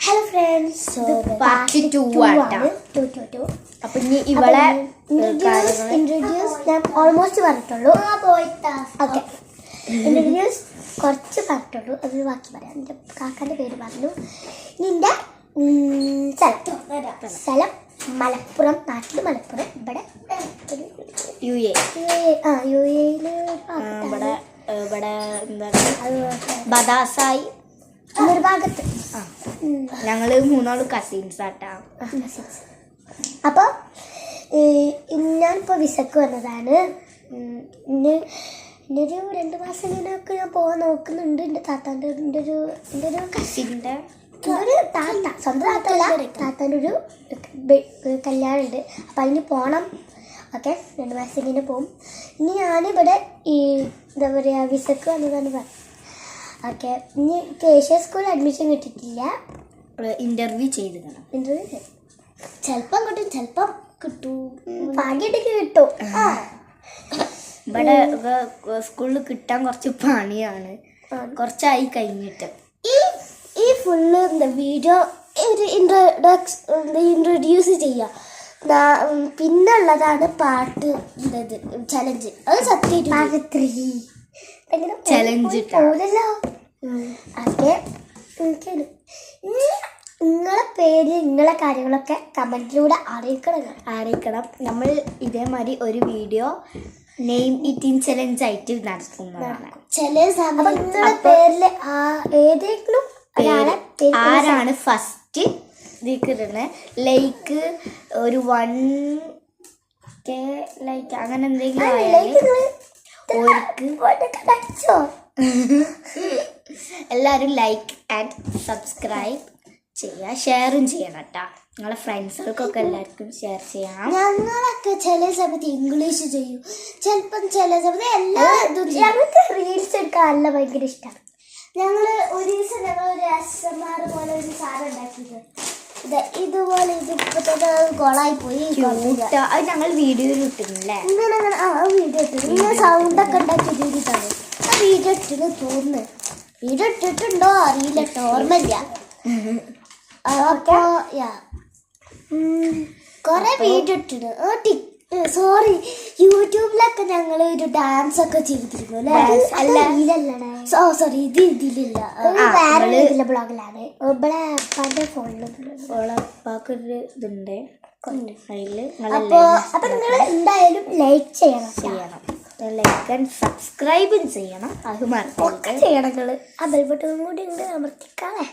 Hello friends, part 2 ആണ്. അപ്പൊ ഇനി ഇവളെ ഇൻട്രൊഡ്യൂസ് ഞാൻ ഓൾമോസ്റ്റ് പറഞ്ഞിട്ടുള്ളൂ. ഓക്കെ, ഇൻട്രൊഡ്യൂസ് കുറച്ച് പറഞ്ഞിട്ടുള്ളൂ, അത് ബാക്കി പറയാം. എൻ്റെ കാക്കാൻ്റെ പേര് പറഞ്ഞു. നിൻ്റെ സ്ഥലം മലപ്പുറം, നാട്ടിൽ മലപ്പുറം. ഇവിടെ യു എ യു എയിൽ ഇവിടെ എന്താണ് ബദാസായി ഒരു ഭാഗത്ത്. ഞങ്ങള് 3 കസിൻസ് ആട്ടാ. അപ്പോൾ ഞാനിപ്പോൾ വിസക്ക് വന്നതാണ്. എൻ്റെ ഒരു 2 മാസം ഇങ്ങനെയൊക്കെ ഞാൻ പോകാൻ നോക്കുന്നുണ്ട്. എൻ്റെ താത്താൻ്റെ എൻ്റെ ഒരു കസിൻ്റെ ഒരു താത്ത, സ്വന്തം താത്തല്ല, താത്താൻ്റെ ഒരു കല്യാണമുണ്ട്. അപ്പം അതിന് പോകണം. ഓക്കെ, 2 മാസം ഇങ്ങനെ പോകും. ഇനി ഞാനിവിടെ എന്താ പറയുക വിസക്ക് വന്നതാണ് പറഞ്ഞു. ഓക്കെ, ഇനി ഏഷ്യ സ്കൂളിൽ അഡ്മിഷൻ കിട്ടിയിട്ടില്ല. ഇന്റർവ്യൂ ചെയ്ത് ചിലപ്പം കിട്ടും, ചിലപ്പം കിട്ടും, ഭാഗ്യമായിട്ടൊക്കെ കിട്ടും. ഇവിടെ സ്കൂളിൽ കിട്ടാൻ കുറച്ച് പണിയാണ്, കുറച്ചായി കഴിഞ്ഞിട്ട്. ഈ ഫുള്ള് എന്താ വീഡിയോ ഒരു ഇൻട്രൊഡ്യൂസ് ചെയ്യുക. പിന്നെ ഉള്ളതാണ് പാട്ട് ചലഞ്ച്. അത് സത്യം ചലഞ്ച് പോലല്ലോ. ഓക്കെ, നിങ്ങളെ പേര് നിങ്ങളെ കാര്യങ്ങളൊക്കെ കമന്റിലൂടെ അറിയിക്കണം. നമ്മൾ ഇതേമാതിരി ഒരു വീഡിയോ നെയിം ഇറ്റിംഗ് ചലഞ്ച് ആയിട്ട് നടത്തുന്നതാണ്. ചില നിങ്ങളുടെ പേരിൽ ഏതെങ്കിലും ആരാണ് ഫസ്റ്റ് ഇതിക്കിടുന്നത്, ലൈക്ക് ഒരു 1K ലൈക്ക് അങ്ങനെ എന്തെങ്കിലും എല്ലാവരും ലൈക്ക് ആൻഡ് സബ്സ്ക്രൈബ് ചെയ്യുക, ഷെയറും ചെയ്യണം കേട്ടോ. നിങ്ങളെ ഫ്രണ്ട്സുകൾക്കൊക്കെ എല്ലാവർക്കും ഷെയർ ചെയ്യണം. ഞങ്ങളൊക്കെ ചില സമയത്ത് ഇംഗ്ലീഷ് ചെയ്യും, ചിലപ്പം ചില സമയത്ത് എല്ലാ ഞങ്ങൾക്ക് റീൽസ് എടുക്കാൻ നല്ല ഭയങ്കര ഇഷ്ടമാണ്. ഞങ്ങൾ ഒരു ദിവസം ഒരു SMR പോലെ ഒരു സാധനം ഉണ്ടാക്കിയത് ഇതുപോലെ. ഇതിപ്പോൾ തന്നെ കൊളായി പോയി. അത് ഞങ്ങൾ വീഡിയോയിൽ ഇട്ടിരുന്നില്ലേ? ഇങ്ങനെ വീഡിയോ ഇട്ടിരുന്നു. ഇങ്ങനെ സൗണ്ടൊക്കെ ഉണ്ടാക്കി ചെയ്തിട്ടാണ് ആ വീഡിയോ ഇട്ടിട്ട് തോന്നുന്നു. വീഡിയോ ഇട്ടിട്ടുണ്ടോ അറിയില്ല, ഓർമ്മയില്ല. അപ്പോൾ കുറെ വീഡിയോ ഇട്ടിട്ട് സോറി, യൂട്യൂബിലൊക്കെ ഞങ്ങൾ ഒരു ഡാൻസ് ഒക്കെ ചെയ്തിരുന്നു അല്ലേ? സോറി, ഇത് ഇതിലില്ല, വേറെ ഇതിലെ ബ്ലോഗിലാണ്. ഇവിടെ അപ്പാൻ്റെ ഫോണിലൊരു ഇതുണ്ട്. അപ്പോൾ നിങ്ങൾ എന്തായാലും ലൈക്ക് ചെയ്യണം. ലൈക്ക് ആൻഡ് സബ്സ്ക്രൈബും ചെയ്യണം. അത് മറക്കരുത് ചെയ്യണം. നിങ്ങൾ ആ ബെൽ ബട്ടൺ കൂടി ഉണ്ട് അമർത്തിക്കാതെ.